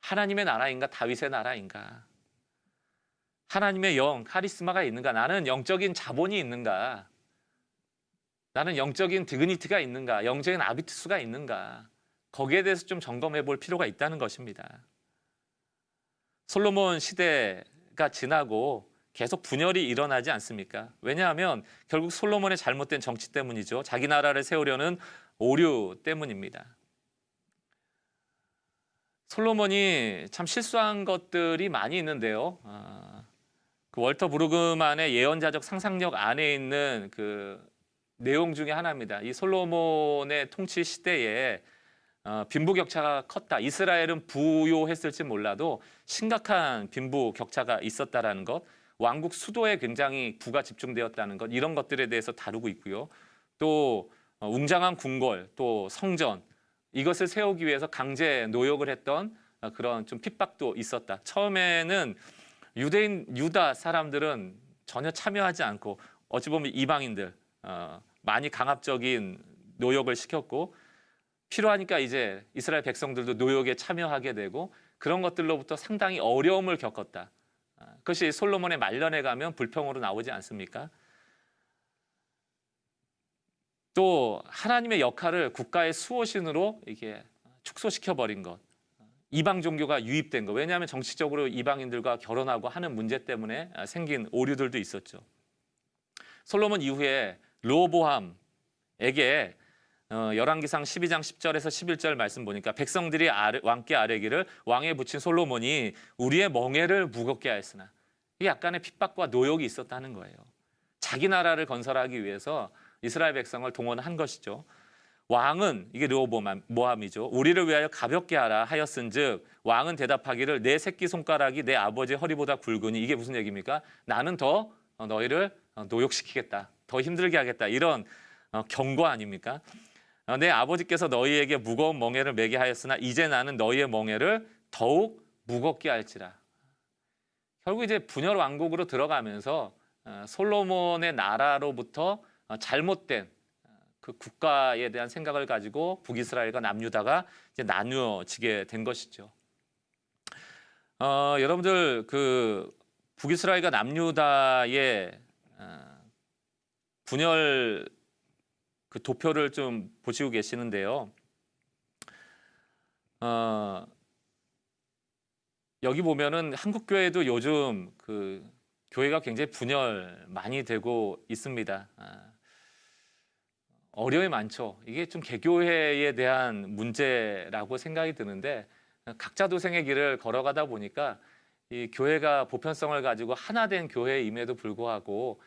하나님의 나라인가 다윗의 나라인가? 하나님의 영, 카리스마가 있는가? 나는 영적인 자본이 있는가? 나는 영적인 디그니티가 있는가? 영적인 아비투스가 있는가? 거기에 대해서 좀 점검해 볼 필요가 있다는 것입니다. 솔로몬 시대가 지나고 계속 분열이 일어나지 않습니까? 왜냐하면 결국 솔로몬의 잘못된 정치 때문이죠. 자기 나라를 세우려는 오류 때문입니다. 솔로몬이 참 실수한 것들이 많이 있는데요. 그 월터 브루그만의 예언자적 상상력 안에 있는 그 내용 중에 하나입니다. 이 솔로몬의 통치 시대에 빈부격차가 컸다. 이스라엘은 부요했을지 몰라도 심각한 빈부격차가 있었다라는 것, 왕국 수도에 굉장히 부가 집중되었다는 것, 이런 것들에 대해서 다루고 있고요. 또 웅장한 궁궐, 또 성전, 이것을 세우기 위해서 강제 노역을 했던 그런 좀 핍박도 있었다. 처음에는 유다 사람들은 전혀 참여하지 않고 어찌 보면 이방인들 많이 강압적인 노역을 시켰고, 필요하니까 이제 이스라엘 백성들도 노역에 참여하게 되고 그런 것들로부터 상당히 어려움을 겪었다. 그것이 솔로몬의 말년에 가면 불평으로 나오지 않습니까? 또 하나님의 역할을 국가의 수호신으로 이게 축소시켜 버린 것, 이방 종교가 유입된 것. 왜냐하면 정치적으로 이방인들과 결혼하고 하는 문제 때문에 생긴 오류들도 있었죠. 솔로몬 이후에 르호보암에게 열왕기상 12장 10절에서 11절 말씀 보니까 백성들이 왕께 아뢰기를 왕에 붙인 솔로몬이 우리의 멍에를 무겁게 하였으나, 이게 약간의 핍박과 노역이 있었다는 거예요. 자기 나라를 건설하기 위해서 이스라엘 백성을 동원한 것이죠. 왕은, 이게 르호보암이죠. 우리를 위하여 가볍게 하라 하였은즉 왕은 대답하기를 내 새끼손가락이 내 아버지의 허리보다 굵으니, 이게 무슨 얘기입니까? 나는 더 너희를 노역시키겠다, 더 힘들게 하겠다, 이런 경고 아닙니까? 내 아버지께서 너희에게 무거운 멍에를 매게 하였으나 이제 나는 너희의 멍에를 더욱 무겁게 할지라. 결국 이제 분열 왕국으로 들어가면서 솔로몬의 나라로부터 잘못된 그 국가에 대한 생각을 가지고 북이스라엘과 남유다가 이제 나누어지게 된 것이죠. 여러분들 그 북이스라엘과 남유다의 분열 그 도표를 좀 보시고 계시는데요. 여기 보면은 한국 교회도 요즘 그 교회가 굉장히 분열 많이 되고 있습니다. 어려움이 많죠. 이게 좀 개교회에 대한 문제라고 생각이 드는데, 각자 도생의 길을 걸어가다 보니까 이 교회가 보편성을 가지고 하나된 교회임에도 불구하고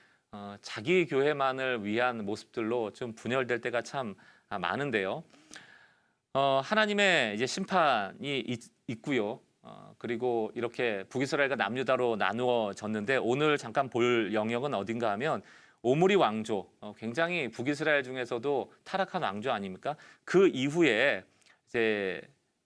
자기 교회만을 위한 모습들로 좀 분열될 때가 참 많은데요. 하나님의 이제 심판이 있고요. 그리고 이렇게 북이스라엘과 남유다로 나누어졌는데, 오늘 잠깐 볼 영역은 어딘가 하면 오므리 왕조, 굉장히 북이스라엘 중에서도 타락한 왕조 아닙니까? 그 이후에 이제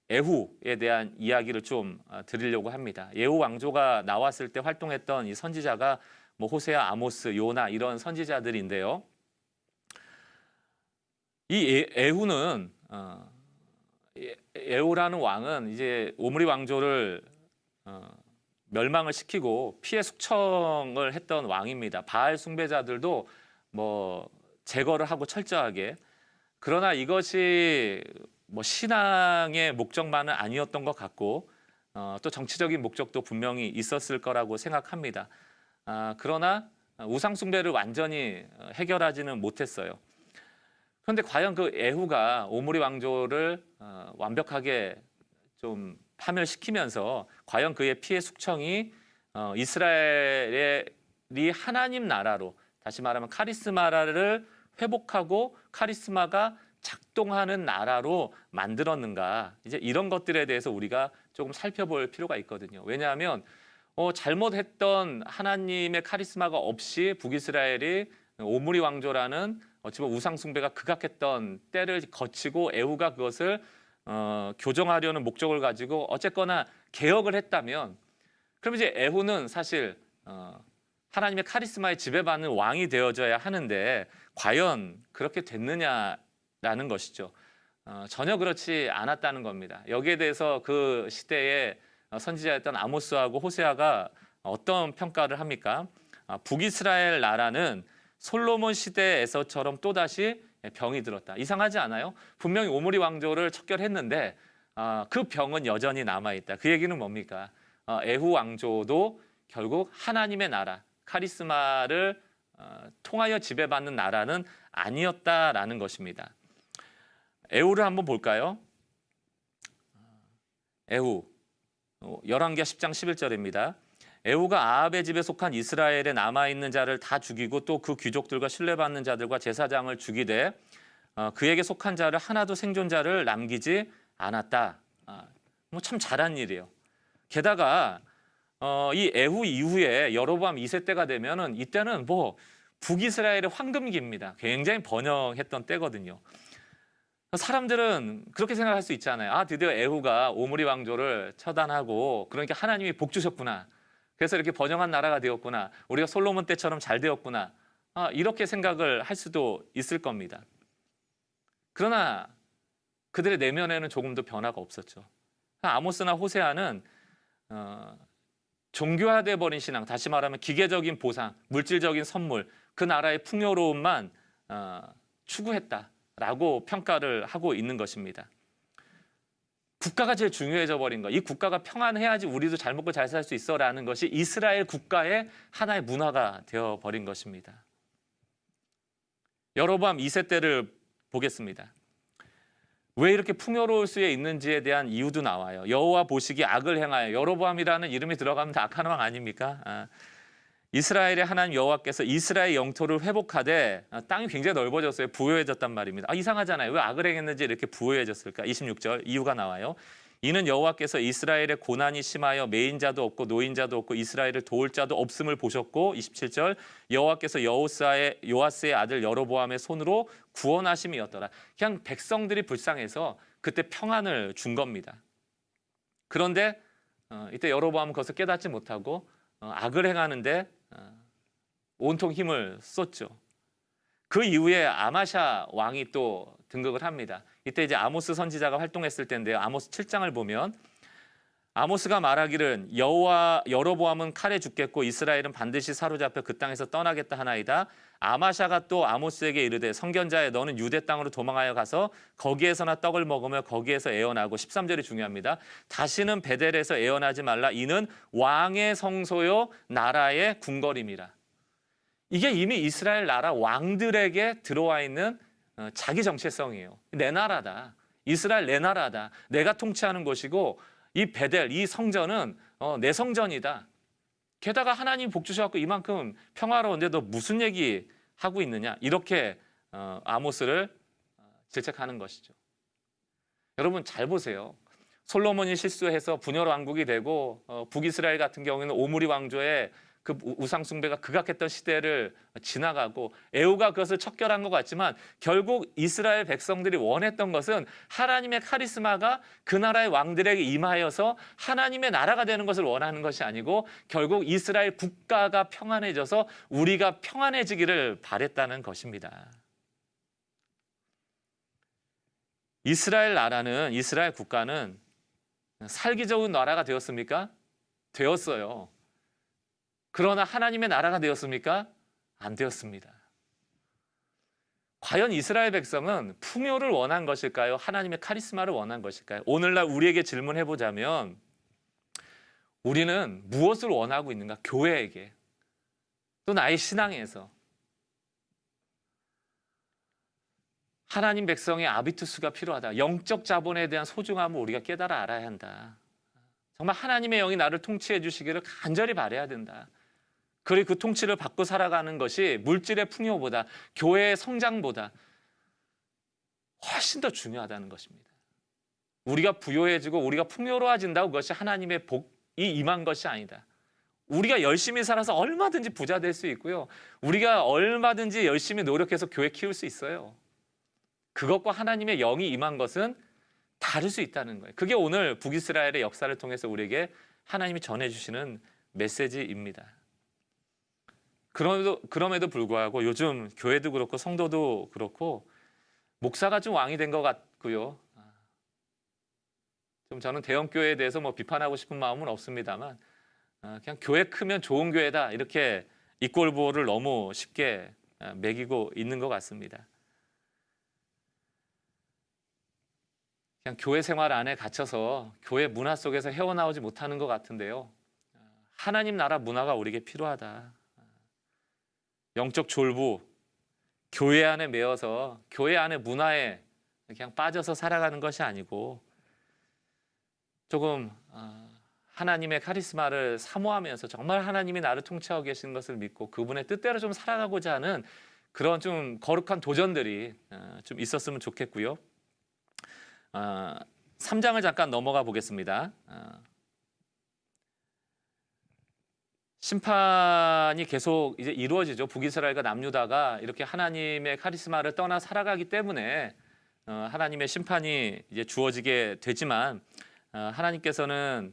에후에 대한 이야기를 좀 드리려고 합니다. 에후 왕조가 나왔을 때 활동했던 이 선지자가 뭐 호세아, 아모스, 요나 이런 선지자들인데요. 이 에후는 에후라는 왕은 이제 오므리 왕조를 멸망을 시키고 피해 숙청을 했던 왕입니다. 바알 숭배자들도 뭐 제거를 하고 철저하게. 그러나 이것이 뭐 신앙의 목적만은 아니었던 것 같고 또 정치적인 목적도 분명히 있었을 거라고 생각합니다. 그러나 우상 숭배를 완전히 해결하지는 못했어요. 그런데 과연 그 에후가 오므리 왕조를 완벽하게 좀 파멸시키면서 과연 그의 피해 숙청이 이스라엘이 하나님 나라로, 다시 말하면 카리스마를 회복하고 카리스마가 작동하는 나라로 만들었는가, 이제 이런 것들에 대해서 우리가 조금 살펴볼 필요가 있거든요. 왜냐하면 잘못했던 하나님의 카리스마가 없이 북이스라엘이 오므리 왕조라는 어찌 보면 우상 숭배가 극악했던 때를 거치고 에후가 그것을 교정하려는 목적을 가지고 어쨌거나 개혁을 했다면, 그럼 이제 에후는 사실 하나님의 카리스마에 지배받는 왕이 되어져야 하는데 과연 그렇게 됐느냐라는 것이죠. 전혀 그렇지 않았다는 겁니다. 여기에 대해서 그 시대의 선지자였던 아모스하고 호세아가 어떤 평가를 합니까? 북이스라엘 나라는 솔로몬 시대에서처럼 또다시 병이 들었다. 이상하지 않아요? 분명히 오므리 왕조를 척결했는데 그 병은 여전히 남아있다. 그 얘기는 뭡니까? 에후 왕조도 결국 하나님의 나라, 카리스마를 통하여 지배받는 나라는 아니었다라는 것입니다. 에후를 한번 볼까요? 에후, 열왕기하 10장 11절입니다. 에후가 아합의 집에 속한 이스라엘에 남아있는 자를 다 죽이고 또 그 귀족들과 신뢰받는 자들과 제사장을 죽이되 그에게 속한 자를 하나도 생존자를 남기지 않았다. 뭐 참 잘한 일이에요. 게다가 이 에후 이후에 여로보암 2세 때가 되면은 이때는 뭐 북이스라엘의 황금기입니다. 굉장히 번영했던 때거든요. 사람들은 그렇게 생각할 수 있잖아요. 드디어 에후가 오므리 왕조를 처단하고 그러니까 하나님이 복 주셨구나. 그래서 이렇게 번영한 나라가 되었구나. 우리가 솔로몬 때처럼 잘 되었구나. 이렇게 생각을 할 수도 있을 겁니다. 그러나 그들의 내면에는 조금도 변화가 없었죠. 아모스나 호세아는 종교화돼 버린 신앙, 다시 말하면 기계적인 보상, 물질적인 선물, 그 나라의 풍요로움만 추구했다라고 평가를 하고 있는 것입니다. 국가가 제일 중요해져 버린 거. 이 국가가 평안해야지 우리도 잘 먹고 잘 살 수 있어라는 것이 이스라엘 국가의 하나의 문화가 되어 버린 것입니다. 여로보암 2세 때를 보겠습니다. 왜 이렇게 풍요로울 수 있는지에 대한 이유도 나와요. 여호와 보시기 악을 행하여. 여로보암이라는 이름이 들어가면 다 악한 왕 아닙니까? 이스라엘의 하나님 여호와께서 이스라엘 영토를 회복하되 땅이 굉장히 넓어졌어요. 부유해졌단 말입니다. 이상하잖아요. 왜 악을 행했는지 이렇게 부유해졌을까? 26절 이유가 나와요. 이는 여호와께서 이스라엘의 고난이 심하여 매인자도 없고 노인자도 없고 이스라엘을 도울 자도 없음을 보셨고 27절 여호와께서 요아스의 아들 여로보암의 손으로 구원하심이었더라. 그냥 백성들이 불쌍해서 그때 평안을 준 겁니다. 그런데 이때 여로보암은 그것을 깨닫지 못하고 악을 행하는데 온통 힘을 쏟죠. 그 이후에 아마샤 왕이 또 등극을 합니다. 이때 이제 아모스 선지자가 활동했을 때인데요. 아모스 7장을 보면 아모스가 말하기를 여로보암은 칼에 죽겠고 이스라엘은 반드시 사로잡혀 그 땅에서 떠나겠다 하나이다. 아마샤가 또 아모스에게 이르되 선견자여 너는 유대 땅으로 도망하여 가서 거기에서나 떡을 먹으며 거기에서 애원하고 13절이 중요합니다. 다시는 베델에서 애원하지 말라. 이는 왕의 성소요 나라의 궁궐임이라. 이게 이미 이스라엘 나라 왕들에게 들어와 있는 자기 정체성이에요. 내 나라다. 이스라엘 내 나라다. 내가 통치하는 곳이고 이 베델, 이 성전은 내 성전이다. 게다가 하나님 복 주셔갖고 이만큼 평화로운데 너 무슨 얘기 하고 있느냐. 이렇게 아모스를 질책하는 것이죠. 여러분 잘 보세요. 솔로몬이 실수해서 분열 왕국이 되고 북이스라엘 같은 경우에는 오므리 왕조의 그 우상 숭배가 극악했던 시대를 지나가고 에후가 그것을 척결한 것 같지만 결국 이스라엘 백성들이 원했던 것은 하나님의 카리스마가 그 나라의 왕들에게 임하여서 하나님의 나라가 되는 것을 원하는 것이 아니고 결국 이스라엘 국가가 평안해져서 우리가 평안해지기를 바랬다는 것입니다. 이스라엘 나라는, 이스라엘 국가는 살기 좋은 나라가 되었습니까? 되었어요. 그러나 하나님의 나라가 되었습니까? 안 되었습니다. 과연 이스라엘 백성은 풍요를 원한 것일까요? 하나님의 카리스마를 원한 것일까요? 오늘날 우리에게 질문해 보자면 우리는 무엇을 원하고 있는가? 교회에게 또 나의 신앙에서 하나님 백성의 아비투스가 필요하다. 영적 자본에 대한 소중함을 우리가 깨달아 알아야 한다. 정말 하나님의 영이 나를 통치해 주시기를 간절히 바라야 된다. 그리고 그 통치를 받고 살아가는 것이 물질의 풍요보다 교회의 성장보다 훨씬 더 중요하다는 것입니다. 우리가 부요해지고 우리가 풍요로워진다고 그것이 하나님의 복이 임한 것이 아니다. 우리가 열심히 살아서 얼마든지 부자 될 수 있고요. 우리가 얼마든지 열심히 노력해서 교회 키울 수 있어요. 그것과 하나님의 영이 임한 것은 다를 수 있다는 거예요. 그게 오늘 북이스라엘의 역사를 통해서 우리에게 하나님이 전해주시는 메시지입니다. 그럼에도 불구하고 요즘 교회도 그렇고 성도도 그렇고 목사가 좀 왕이 된 것 싶고요. 좀 저는 대형 교회에 대해서 뭐 비판하고 싶은 마음은 없습니다만 그냥 교회 크면 좋은 교회다 이렇게 이꼴보를 너무 쉽게 매기고 있는 것 같습니다. 그냥 교회 생활 안에 갇혀서 교회 문화 속에서 헤어나오지 못하는 것 같은데요. 하나님 나라 문화가 우리에게 필요하다. 영적 졸부, 교회 안에 매여서 교회 안의 문화에 그냥 빠져서 살아가는 것이 아니고 조금 하나님의 카리스마를 사모하면서 정말 하나님이 나를 통치하고 계시는 것을 믿고 그분의 뜻대로 좀 살아가고자 하는 그런 좀 거룩한 도전들이 좀 있었으면 좋겠고요. 3장을 잠깐 넘어가 보겠습니다. 심판이 계속 이제 이루어지죠. 북이스라엘과 남유다가 이렇게 하나님의 카리스마를 떠나 살아가기 때문에 하나님의 심판이 이제 주어지게 되지만 하나님께서는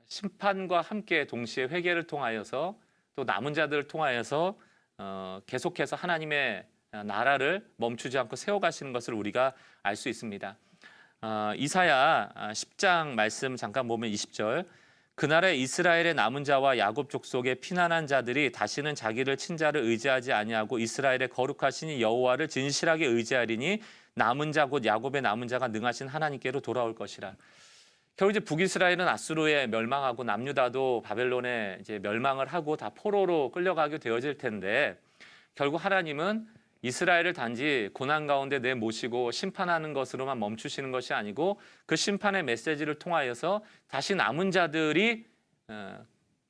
심판과 함께 동시에 회개를 통하여서 또 남은 자들을 통하여서 계속해서 하나님의 나라를 멈추지 않고 세워가시는 것을 우리가 알 수 있습니다. 이사야 10장 말씀 잠깐 보면 20절 그날에 이스라엘의 남은 자와 야곱 족속의 피난한 자들이 다시는 자기를 친자를 의지하지 아니하고 이스라엘의 거룩하신 여호와를 진실하게 의지하리니 남은 자 곧 야곱의 남은 자가 능하신 하나님께로 돌아올 것이라. 결국 이제 북이스라엘은 아수르에 멸망하고 남유다도 바벨론에 이제 멸망을 하고 다 포로로 끌려가게 되어질 텐데 결국 하나님은 이스라엘을 단지 고난 가운데 내모시고 심판하는 것으로만 멈추시는 것이 아니고 그 심판의 메시지를 통하여서 다시 남은 자들이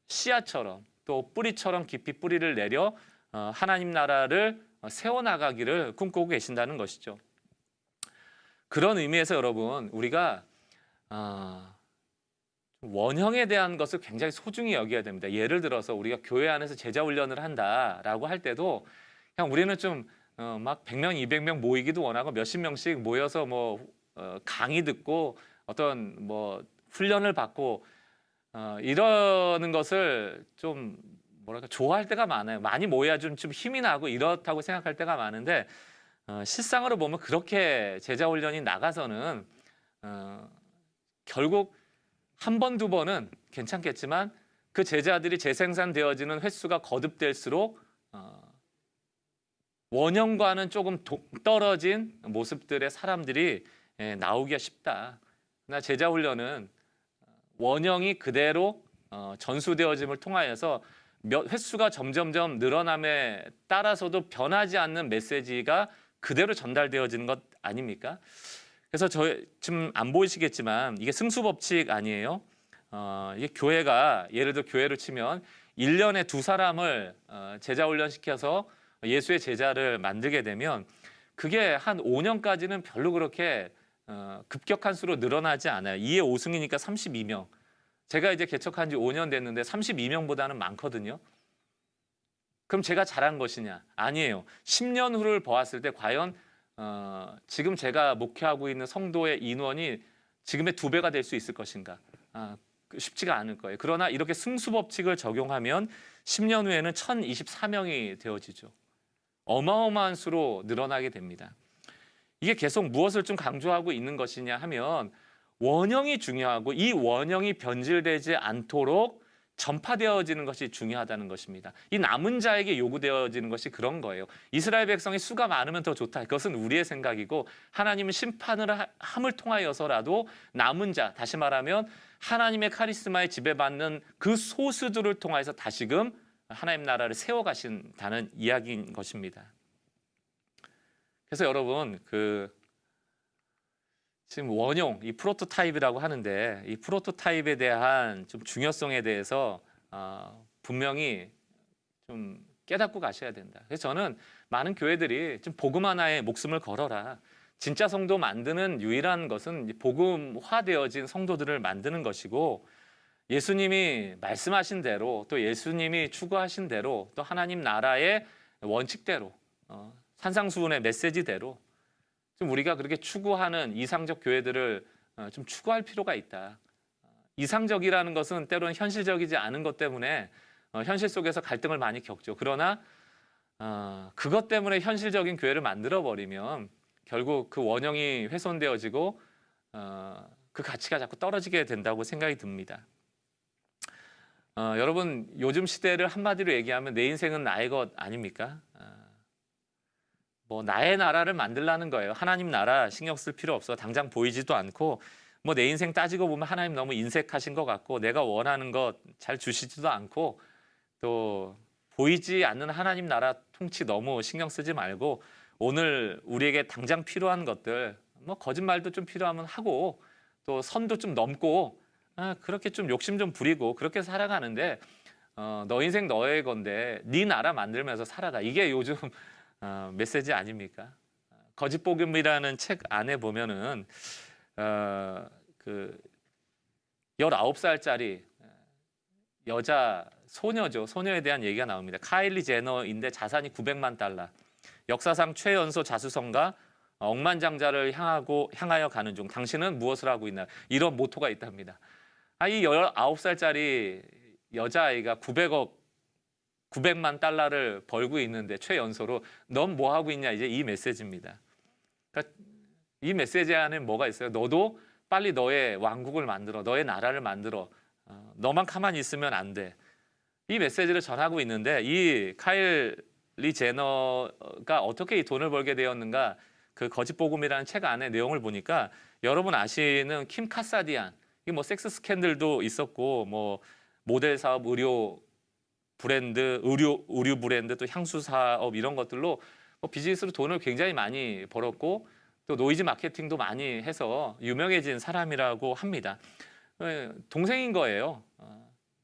씨앗처럼 또 뿌리처럼 깊이 뿌리를 내려 하나님 나라를 세워나가기를 꿈꾸고 계신다는 것이죠. 그런 의미에서 여러분 우리가 원형에 대한 것을 굉장히 소중히 여겨야 됩니다. 예를 들어서 우리가 교회 안에서 제자 훈련을 한다라고 할 때도 그냥 우리는 좀 막 100명, 200명 모이기도 원하고 몇십 명씩 모여서 뭐 강의 듣고 어떤 뭐 훈련을 받고 이러는 것을 좀 뭐랄까 좋아할 때가 많아요. 많이 모여야 좀 힘이 나고 이렇다고 생각할 때가 많은데 실상으로 보면 그렇게 제자 훈련이 나가서는 결국 한 번, 두 번은 괜찮겠지만 그 제자들이 재생산되어지는 횟수가 거듭될수록 원형과는 조금 동떨어진 모습들의 사람들이 나오기가 쉽다. 그러나 제자 훈련은 원형이 그대로 전수되어짐을 통하여서 횟수가 점점점 늘어남에 따라서도 변하지 않는 메시지가 그대로 전달되어지는 것 아닙니까? 그래서 지금 안 보이시겠지만 이게 승수법칙 아니에요. 이게 교회가 예를 들어 교회를 치면 1년에 2사람을 제자 훈련시켜서 예수의 제자를 만들게 되면 그게 한 5년까지는 별로 그렇게 급격한 수로 늘어나지 않아요. 2의 5승이니까 32명. 제가 이제 개척한 지 5년 됐는데 32명보다는 많거든요. 그럼 제가 잘한 것이냐? 아니에요. 10년 후를 보았을 때 과연 지금 제가 목회하고 있는 성도의 인원이 지금의 2배가 될 수 있을 것인가? 쉽지가 않을 거예요. 그러나 이렇게 승수법칙을 적용하면 10년 후에는 1024명이 되어지죠. 어마어마한 수로 늘어나게 됩니다. 이게 계속 무엇을 좀 강조하고 있는 것이냐 하면 원형이 중요하고 이 원형이 변질되지 않도록 전파되어지는 것이 중요하다는 것입니다. 이 남은 자에게 요구되어지는 것이 그런 거예요. 이스라엘 백성의 수가 많으면 더 좋다. 그것은 우리의 생각이고 하나님은 심판을 함을 통하여서라도 남은 자, 다시 말하면 하나님의 카리스마에 지배받는 그 소수들을 통해서 다시금 하나님 나라를 세워가신다는 이야기인 것입니다. 그래서 여러분 지금 원형, 이 프로토타입이라고 하는데 이 프로토타입에 대한 좀 중요성에 대해서 분명히 좀 깨닫고 가셔야 된다. 그래서 저는 많은 교회들이 좀 복음 하나에 목숨을 걸어라. 진짜 성도 만드는 유일한 것은 복음화되어진 성도들을 만드는 것이고 예수님이 말씀하신 대로 또 예수님이 추구하신 대로 또 하나님 나라의 원칙대로 산상수훈의 메시지대로 좀 우리가 그렇게 추구하는 이상적 교회들을 좀 추구할 필요가 있다. 이상적이라는 것은 때로는 현실적이지 않은 것 때문에 현실 속에서 갈등을 많이 겪죠. 그러나 그것 때문에 현실적인 교회를 만들어버리면 결국 그 원형이 훼손되어지고 그 가치가 자꾸 떨어지게 된다고 생각이 듭니다. 여러분 요즘 시대를 한마디로 얘기하면 내 인생은 나의 것 아닙니까? 뭐 나의 나라를 만들라는 거예요. 하나님 나라 신경 쓸 필요 없어. 당장 보이지도 않고 뭐 내 인생 따지고 보면 하나님 너무 인색하신 것 같고 내가 원하는 것 잘 주시지도 않고 또 보이지 않는 하나님 나라 통치 너무 신경 쓰지 말고 오늘 우리에게 당장 필요한 것들 뭐 거짓말도 좀 필요하면 하고 또 선도 좀 넘고 그렇게 좀 욕심 좀 부리고 그렇게 살아가는데 너 인생 너의 건데 네 나라 만들면서 살아가. 이게 요즘 메시지 아닙니까? 거짓 복음이라는 책 안에 보면은 그 19살짜리 여자 소녀죠. 소녀에 대한 얘기가 나옵니다. 카일리 제너인데 자산이 900만 달러. 역사상 최연소 자수성가 억만장자를 향하여 가는 중. 당신은 무엇을 하고 있나? 이런 모토가 있답니다. 이 19살짜리 여자아이가 900만 달러를 벌고 있는데 최연소로 넌 뭐 하고 있냐? 이제 이 메시지입니다. 그러니까 이 메시지 안에 뭐가 있어요? 너도 빨리 너의 왕국을 만들어. 너의 나라를 만들어. 너만 가만히 있으면 안 돼. 이 메시지를 전하고 있는데 이 카일리 제너가 어떻게 이 돈을 벌게 되었는가? 그 거짓 복음이라는 책 안에 내용을 보니까 여러분 아시는 킴 카사디안, 이게 뭐 섹스 스캔들도 있었고 뭐 모델 사업, 의류 브랜드, 의류 브랜드, 또 향수 사업 이런 것들로 뭐 비즈니스로 돈을 굉장히 많이 벌었고 또 노이즈 마케팅도 많이 해서 유명해진 사람이라고 합니다. 동생인 거예요.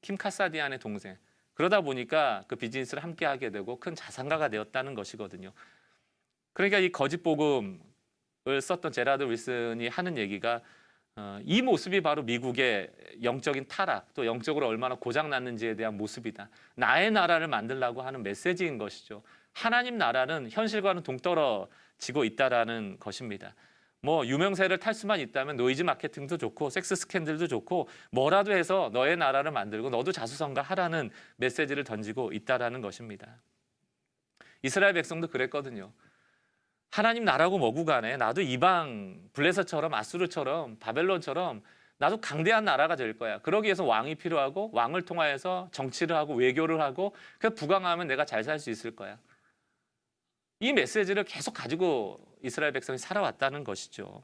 킴 카사디안의 동생. 그러다 보니까 그 비즈니스를 함께 하게 되고 큰 자산가가 되었다는 것이거든요. 그러니까 이 거짓 복음을 썼던 제라드 윌슨이 하는 얘기가 이 모습이 바로 미국의 영적인 타락, 또 영적으로 얼마나 고장났는지에 대한 모습이다. 나의 나라를 만들라고 하는 메시지인 것이죠. 하나님 나라는 현실과는 동떨어지고 있다라는 것입니다. 뭐 유명세를 탈 수만 있다면 노이즈 마케팅도 좋고 섹스 스캔들도 좋고 뭐라도 해서 너의 나라를 만들고 너도 자수성가하라는 메시지를 던지고 있다라는 것입니다. 이스라엘 백성도 그랬거든요. 하나님 나라고 뭐고 간에 나도 이방 블레셋처럼 아수르처럼 바벨론처럼 나도 강대한 나라가 될 거야. 그러기 위해서 왕이 필요하고 왕을 통하여서 정치를 하고 외교를 하고 그 부강하면 내가 잘 살 수 있을 거야. 이 메시지를 계속 가지고 이스라엘 백성이 살아왔다는 것이죠.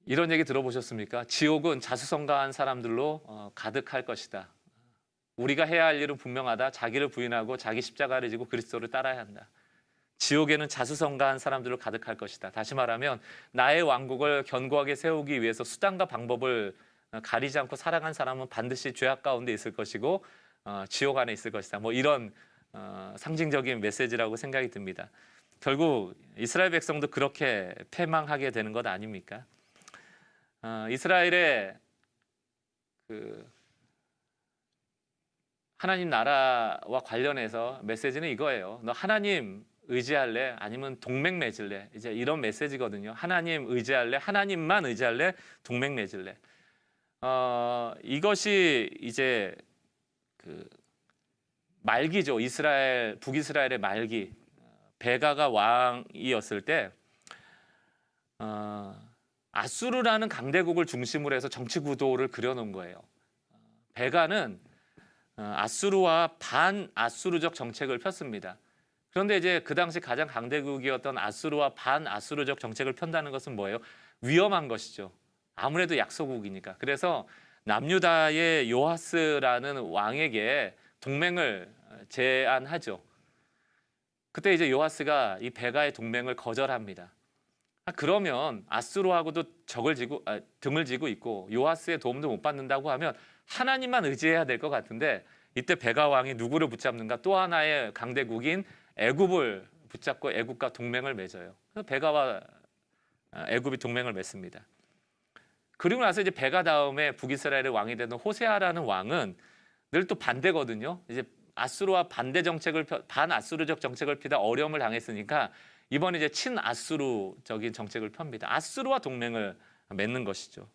이런 얘기 들어보셨습니까? 지옥은 자수성가한 사람들로 가득할 것이다. 우리가 해야 할 일은 분명하다. 자기를 부인하고 자기 십자가를 지고 그리스도를 따라야 한다. 지옥에는 자수성가한 사람들로 가득할 것이다. 다시 말하면 나의 왕국을 견고하게 세우기 위해서 수단과 방법을 가리지 않고 살아간 사람은 반드시 죄악 가운데 있을 것이고 지옥 안에 있을 것이다. 뭐 이런 상징적인 메시지라고 생각이 듭니다. 결국 이스라엘 백성도 그렇게 패망하게 되는 것 아닙니까? 이스라엘의 하나님 나라와 관련해서 메시지는 이거예요. 너 하나님 의지할래? 아니면 동맹 맺을래? 이제 이런 메시지거든요. 하나님 의지할래? 하나님만 의지할래? 동맹 맺을래? 이것이 이제 말기죠. 북이스라엘의 말기. 베가가 왕이었을 때 아수르라는 강대국을 중심으로 해서 정치 구도를 그려놓은 거예요. 베가는 아수르와 반아수르적 정책을 폈습니다. 그런데 이제 그 당시 가장 강대국이었던 아수르와 반아수르적 정책을 편다는 것은 뭐예요? 위험한 것이죠. 아무래도 약소국이니까. 그래서 남유다의 요하스라는 왕에게 동맹을 제안하죠. 그때 이제 요하스가 이 베가의 동맹을 거절합니다. 그러면 아수르하고도 등을 지고 있고 요하스의 도움도 못 받는다고 하면 하나님만 의지해야 될 것 같은데 이때 베가 왕이 누구를 붙잡는가? 또 하나의 강대국인 애굽을 붙잡고 애굽과 동맹을 맺어요. 그래서 베가와 애굽이 동맹을 맺습니다. 그리고 나서 이제 베가 다음에 북이스라엘의 왕이 되는 호세아라는 왕은 늘 또 반대거든요. 이제 아수르와 반아수르적 정책을 피다 어려움을 당했으니까 이번에 이제 친아수르적인 정책을 펴니다. 아수르와 동맹을 맺는 것이죠.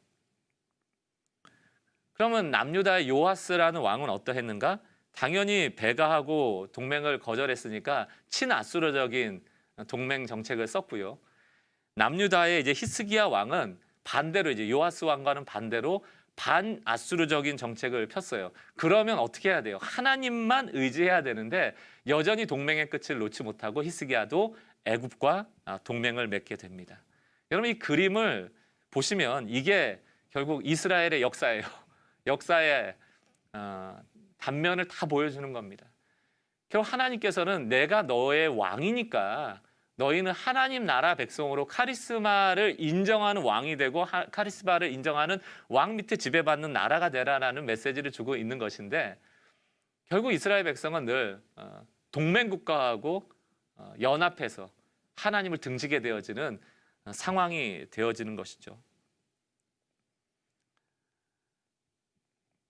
그러면 남유다의 요하스라는 왕은 어떠했는가? 당연히 배가하고 동맹을 거절했으니까 친아수르적인 동맹 정책을 썼고요. 남유다의 이제 히스기야 왕은 반대로 이제 요아스 왕과는 반대로 반아수르적인 정책을 폈어요. 그러면 어떻게 해야 돼요? 하나님만 의지해야 되는데 여전히 동맹의 끝을 놓지 못하고 히스기야도 애굽과 동맹을 맺게 됩니다. 여러분 이 그림을 보시면 이게 결국 이스라엘의 역사예요. 역사의 단면을 다 보여주는 겁니다. 결국 하나님께서는 내가 너의 왕이니까 너희는 하나님 나라 백성으로 카리스마를 인정하는 왕이 되고 카리스마를 인정하는 왕 밑에 지배받는 나라가 되라라는 메시지를 주고 있는 것인데 결국 이스라엘 백성은 늘 동맹국가하고 연합해서 하나님을 등지게 되어지는 상황이 되어지는 것이죠.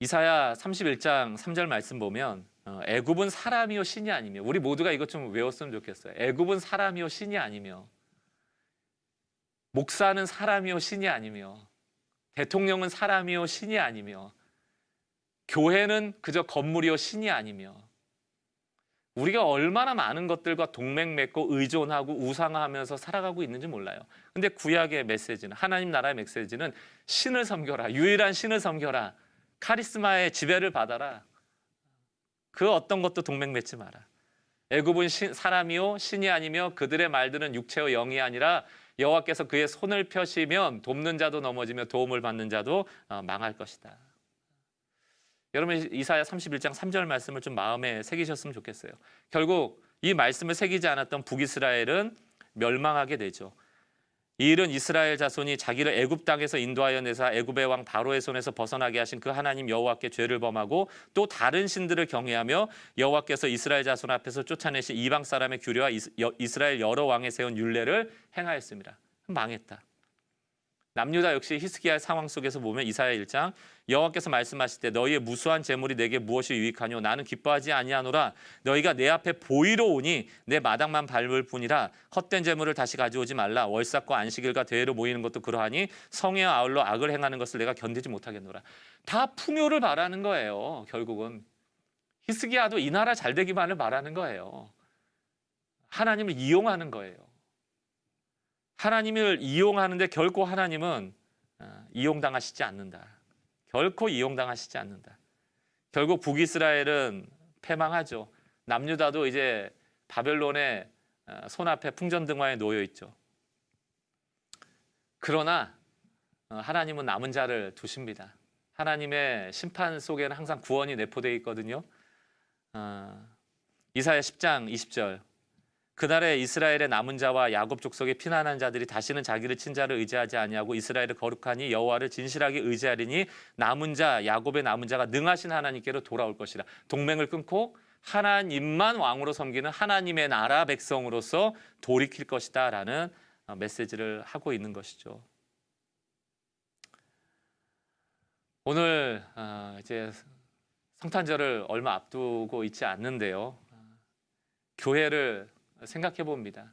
이사야 31장 3절 말씀 보면 애굽은 사람이요 신이 아니며, 우리 모두가 이것 좀 외웠으면 좋겠어요. 애굽은 사람이요 신이 아니며, 목사는 사람이요 신이 아니며, 대통령은 사람이요 신이 아니며, 교회는 그저 건물이요 신이 아니며, 우리가 얼마나 많은 것들과 동맹 맺고 의존하고 우상화하면서 살아가고 있는지 몰라요. 근데 구약의 메시지는, 하나님 나라의 메시지는 신을 섬겨라, 유일한 신을 섬겨라, 카리스마의 지배를 받아라, 그 어떤 것도 동맹 맺지 마라. 애굽은 사람이요 신이 아니며 그들의 말들은 육체요 영이 아니라 여호와께서 그의 손을 펴시면 돕는 자도 넘어지며 도움을 받는 자도 망할 것이다. 여러분 이사야 31장 3절 말씀을 좀 마음에 새기셨으면 좋겠어요. 결국 이 말씀을 새기지 않았던 북이스라엘은 멸망하게 되죠. 이 일은 이스라엘 자손이 자기를 애굽 땅에서 인도하여 내사 애굽의 왕 바로의 손에서 벗어나게 하신 그 하나님 여호와께 죄를 범하고 또 다른 신들을 경외하며 여호와께서 이스라엘 자손 앞에서 쫓아내신 이방 사람의 규례와 이스라엘 여러 왕에 세운 율례를 행하였습니다. 망했다. 남유다 역시 히스기야의 상황 속에서 보면 이사야 1장 여호와께서 말씀하실 때 너희의 무수한 재물이 내게 무엇이 유익하뇨 나는 기뻐하지 아니하노라. 너희가 내 앞에 보이러 오니 내 마당만 밟을 뿐이라. 헛된 재물을 다시 가져오지 말라. 월삭과 안식일과 대회로 모이는 것도 그러하니 성회와 아울러 악을 행하는 것을 내가 견디지 못하겠노라. 다 풍요를 바라는 거예요. 결국은 히스기야도 이 나라 잘 되기만을 바라는 거예요. 하나님을 이용하는 거예요. 하나님을 이용하는데 결코 하나님은 이용당하시지 않는다. 결코 이용당하시지 않는다. 결국 북이스라엘은 패망하죠. 남유다도 이제 바벨론의 손앞에 풍전등화에 놓여 있죠. 그러나 하나님은 남은 자를 두십니다. 하나님의 심판 속에는 항상 구원이 내포되어 있거든요. 이사야 10장 20절 그날에 이스라엘의 남은 자와 야곱 족속의 피난한 자들이 다시는 자기를 친 자를 의지하지 아니하고 이스라엘을 거룩하니 여호와를 진실하게 의지하리니 남은 자 야곱의 남은 자가 능하신 하나님께로 돌아올 것이라. 동맹을 끊고 하나님만 왕으로 섬기는 하나님의 나라 백성으로서 돌이킬 것이다 라는 메시지를 하고 있는 것이죠. 오늘 이제 성탄절을 얼마 앞두고 있지 않는데요. 교회를 생각해 봅니다.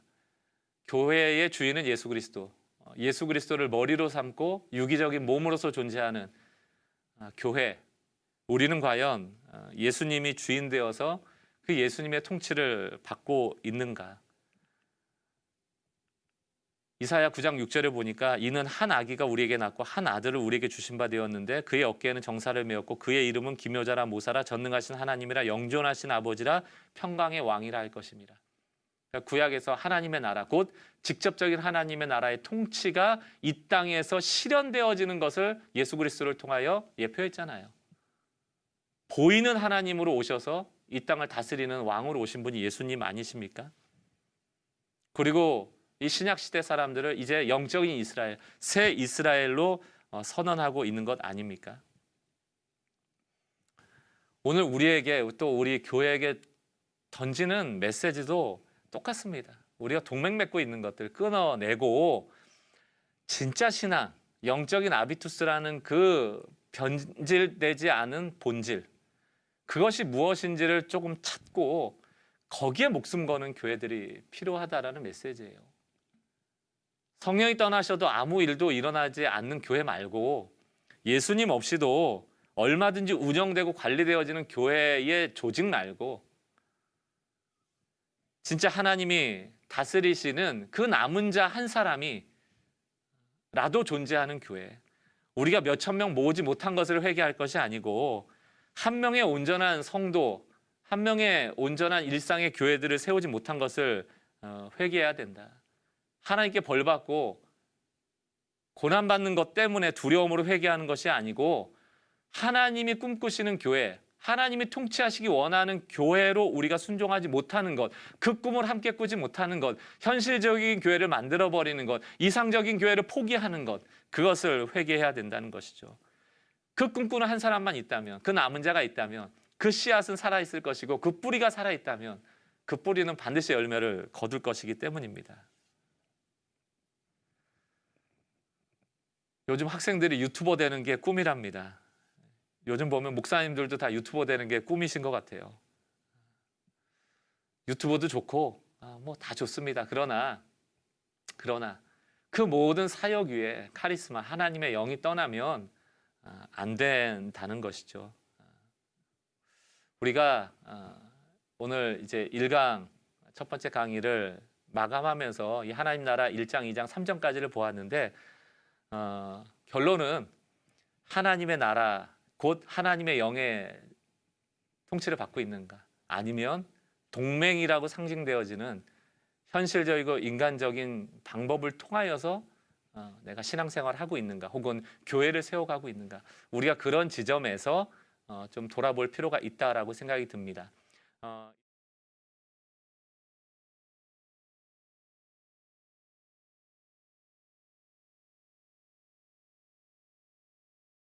교회의 주인은 예수 그리스도, 예수 그리스도를 머리로 삼고 유기적인 몸으로서 존재하는 교회, 우리는 과연 예수님이 주인 되어서 그 예수님의 통치를 받고 있는가? 이사야 9장 6절에 보니까 이는 한 아기가 우리에게 낳고 한 아들을 우리에게 주신 바 되었는데 그의 어깨에는 정사를 메었고 그의 이름은 기묘자라 모사라 전능하신 하나님이라 영존하신 아버지라 평강의 왕이라 할 것입니다. 구약에서 하나님의 나라, 곧 직접적인 하나님의 나라의 통치가 이 땅에서 실현되어지는 것을 예수 그리스도를 통하여 예표했잖아요. 보이는 하나님으로 오셔서 이 땅을 다스리는 왕으로 오신 분이 예수님 아니십니까? 그리고 이 신약시대 사람들을 이제 영적인 이스라엘, 새 이스라엘로 선언하고 있는 것 아닙니까? 오늘 우리에게 또 우리 교회에게 던지는 메시지도 똑같습니다. 우리가 동맹 맺고 있는 것들 끊어내고 진짜 신앙, 영적인 아비투스라는 그 변질되지 않은 본질, 그것이 무엇인지를 조금 찾고 거기에 목숨 거는 교회들이 필요하다라는 메시지예요. 성령이 떠나셔도 아무 일도 일어나지 않는 교회 말고 예수님 없이도 얼마든지 운영되고 관리되어지는 교회의 조직 말고 진짜 하나님이 다스리시는 그 남은 자 한 사람이 라도 존재하는 교회. 우리가 몇천 명 모으지 못한 것을 회개할 것이 아니고 한 명의 온전한 성도, 한 명의 온전한 일상의 교회들을 세우지 못한 것을 회개해야 된다. 하나님께 벌받고 고난받는 것 때문에 두려움으로 회개하는 것이 아니고 하나님이 꿈꾸시는 교회, 하나님이 통치하시기 원하는 교회로 우리가 순종하지 못하는 것, 그 꿈을 함께 꾸지 못하는 것, 현실적인 교회를 만들어버리는 것, 이상적인 교회를 포기하는 것, 그것을 회개해야 된다는 것이죠. 그 꿈꾸는 한 사람만 있다면, 그 남은 자가 있다면 그 씨앗은 살아있을 것이고 그 뿌리가 살아있다면 그 뿌리는 반드시 열매를 거둘 것이기 때문입니다. 요즘 학생들이 유튜버 되는 게 꿈이랍니다. 요즘 보면 목사님들도 다 유튜버 되는 게 꿈이신 것 같아요. 유튜버도 좋고 뭐 다 좋습니다. 그러나 그 모든 사역 위에 카리스마, 하나님의 영이 떠나면 안 된다는 것이죠. 우리가 오늘 이제 1강 첫 번째 강의를 마감하면서 이 하나님 나라 1장, 2장, 3장까지를 보았는데 결론은 하나님의 나라, 곧 하나님의 영의 통치를 받고 있는가, 아니면 동맹이라고 상징되어지는 현실적이고 인간적인 방법을 통하여서 내가 신앙생활을 하고 있는가, 혹은 교회를 세워가고 있는가, 우리가 그런 지점에서 좀 돌아볼 필요가 있다라고 생각이 듭니다.